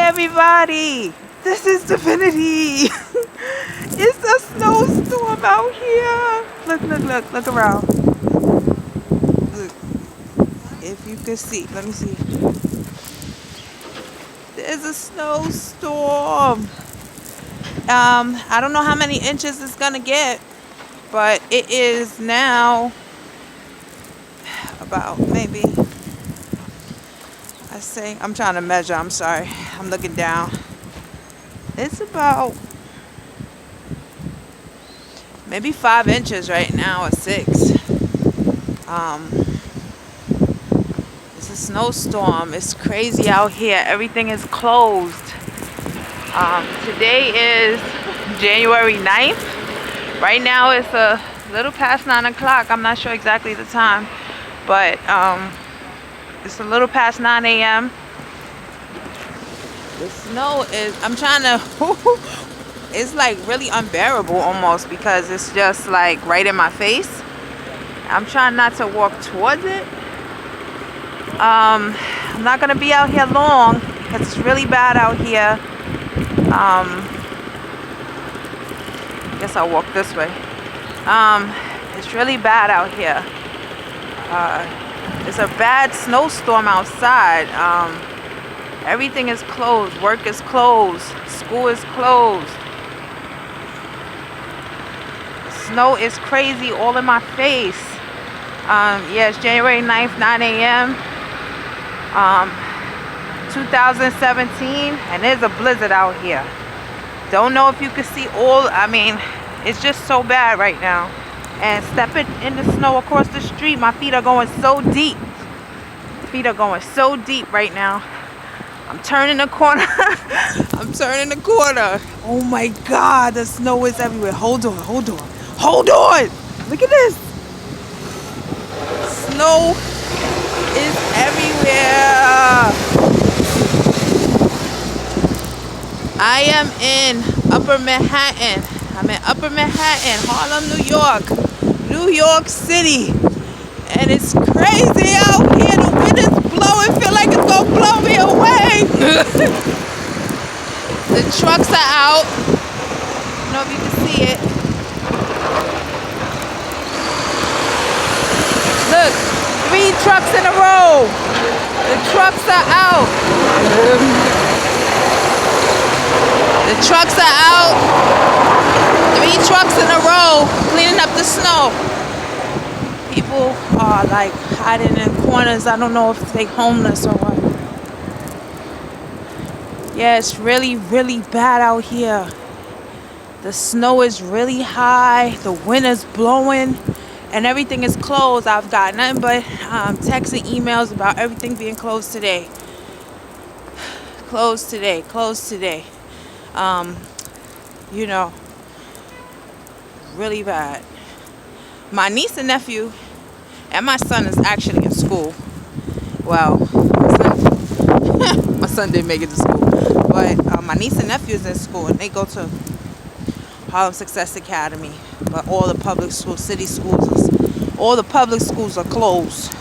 everybody, this is Divinity. It's a snowstorm out here. Look around. Look, if you can see, let me see. There's a snowstorm. I don't know how many inches it's gonna get, but it is now about maybe, I'm trying to measure, I'm sorry, I'm looking down. It's about maybe 5 inches right now, or 6. It's a snowstorm. It's crazy out here. Everything is closed. Today is January 9th. Right now it's a little past 9 o'clock. I'm not sure exactly the time, but it's a little past 9 a.m. The snow is, I'm trying to, it's like really unbearable almost, because it's just like right in my face. I'm trying not to walk towards it. I'm not going to be out here long because it's really bad out here. I guess I'll walk this way. It's really bad out here. It's a bad snowstorm outside. Everything is closed. Work is closed. School is closed. The snow is crazy all in my face. Yeah, it's January 9th, 9 a.m. 2017, and there's a blizzard out here. Don't know if you can see all, I mean, it's just so bad right now. And stepping in the snow across the street, my feet are going so deep. Feet are going so deep right now. I'm turning the corner. I'm turning the corner. Oh my God, the snow is everywhere. Hold on. Look at this. Snow is everywhere. I am in Upper Manhattan. I'm in Upper Manhattan, Harlem, New York City. And it's crazy out here. The wind is blowing. Feel like it's gonna blow me away. The trucks are out. I don't know if you can see it. Look, 3 trucks in a row. The trucks are out. The trucks are out. 3 trucks in a row cleaning up the snow. People are like hiding in corners. I don't know if they homeless or what. Yeah, it's really, really bad out here. The snow is really high. The wind is blowing. And everything is closed. I've got nothing but texts and emails about everything being closed today. Closed today. You know, really bad. My niece and nephew and my son is actually in school. Well, my son didn't make it to school, but my niece and nephew is in school, and they go to Harlem Success Academy. But all the public schools, city schools, all the public schools are closed.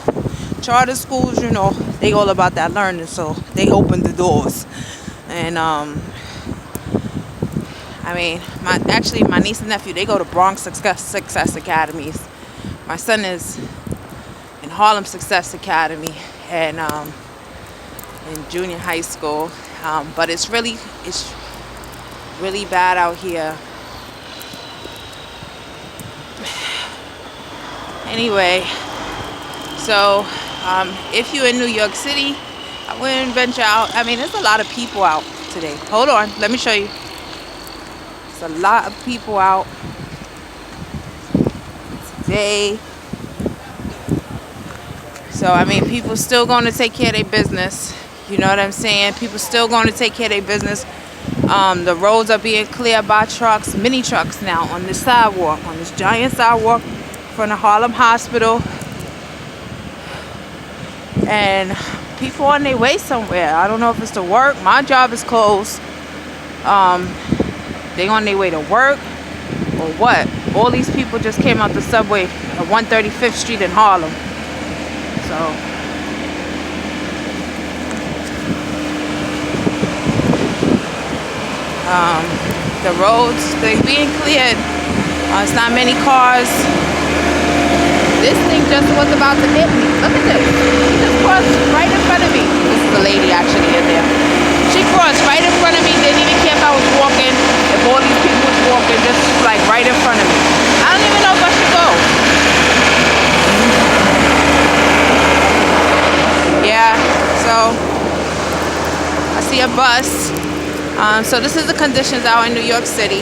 Charter schools, you know, they all about that learning, so they open the doors. And I mean, my niece and nephew, they go to Bronx Success Academies. My son is in Harlem Success Academy and in junior high school. But it's really bad out here. Anyway, so if you're in New York City, I wouldn't venture out. I mean, there's a lot of people out today. Hold on, let me show you. There's a lot of people out today. So, I mean, people still going to take care of their business. You know what I'm saying? People still going to take care of their business. The roads are being cleared by trucks, mini trucks now on this sidewalk, on this giant sidewalk from the Harlem Hospital. And people on their way somewhere. I don't know if it's to work. My job is closed. They on their way to work or what? All these people just came out the subway at 135th Street in Harlem. So The roads, they're being cleared. It's not many cars. This thing just was about to hit me. Look at this. She just crossed right in front of me. This is the lady actually in there. She crossed right in front of me. Didn't even care if I was walking. If all these people was walking, just like right in front of me. I don't even know if I should go. Yeah, so I see a bus. So this is the conditions out in New York City.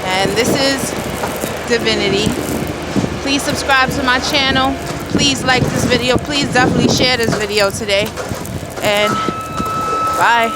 And this is Divinity. Please subscribe to my channel. Please like this video. Please definitely share this video today. And bye.